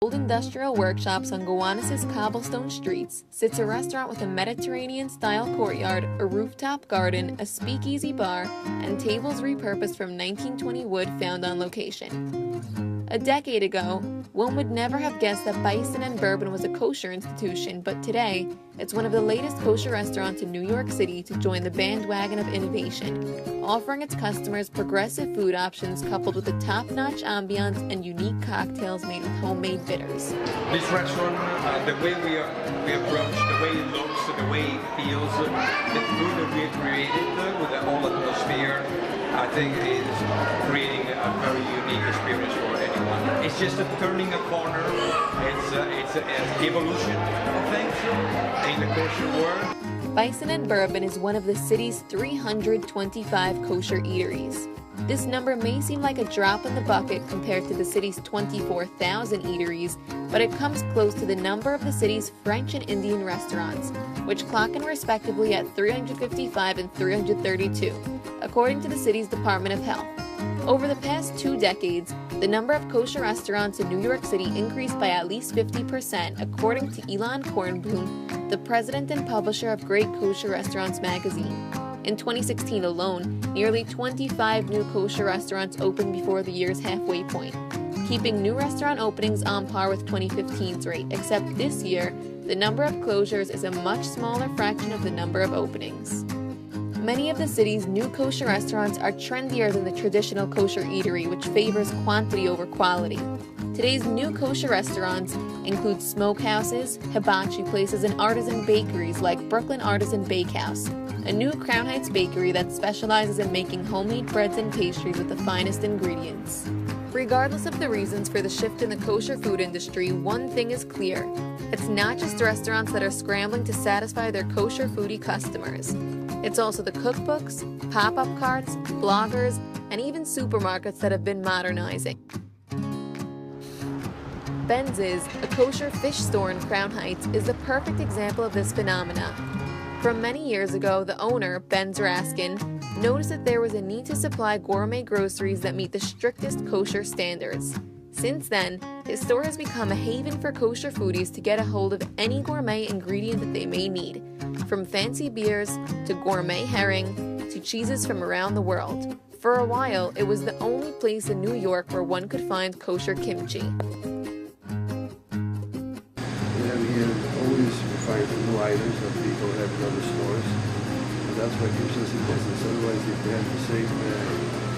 old industrial workshops on Gowanus' cobblestone streets sits a restaurant with a Mediterranean-style courtyard, a rooftop garden, a speakeasy bar, and tables repurposed from 1920 wood found on location. A decade ago, one would never have guessed that Bison and Bourbon was a kosher institution, but today, it's one of the latest kosher restaurants in New York City to join the bandwagon of innovation, offering its customers progressive food options coupled with a top-notch ambiance and unique cocktails made with homemade bitters. This restaurant, the way we approach, the way it looks, the way it feels, the food that we created with the whole atmosphere, I think is creating a very unique experience for anyone. It's just turning a corner. It's an evolution of things in the kosher world. Bison and Bourbon is one of the city's 325 kosher eateries. This number may seem like a drop in the bucket compared to the city's 24,000 eateries, but it comes close to the number of the city's French and Indian restaurants, which clock in respectively at 355 and 332, according to the city's Department of Health. Over the past 2 decades, the number of kosher restaurants in New York City increased by at least 50%, according to Elon Kornblum, the president and publisher of Great Kosher Restaurants magazine. In 2016 alone, nearly 25 new kosher restaurants opened before the year's halfway point, keeping new restaurant openings on par with 2015's rate, except this year, the number of closures is a much smaller fraction of the number of openings. Many of the city's new kosher restaurants are trendier than the traditional kosher eatery, which favors quantity over quality. Today's new kosher restaurants include smokehouses, hibachi places, and artisan bakeries like Brooklyn Artisan Bakehouse, a new Crown Heights bakery that specializes in making homemade breads and pastries with the finest ingredients. Regardless of the reasons for the shift in the kosher food industry, one thing is clear. It's not just restaurants that are scrambling to satisfy their kosher foodie customers. It's also the cookbooks, pop-up carts, bloggers, and even supermarkets that have been modernizing. Benz's, a kosher fish store in Crown Heights, is the perfect example of this phenomena. From many years ago, the owner, Benz Raskin, noticed that there was a need to supply gourmet groceries that meet the strictest kosher standards. Since then, his store has become a haven for kosher foodies to get a hold of any gourmet ingredient that they may need, from fancy beers to gourmet herring to cheeses from around the world. For a while, it was the only place in New York where one could find kosher kimchi. We have always find new items that people have in other stores, and that's what keeps us in business. Otherwise, if we have the same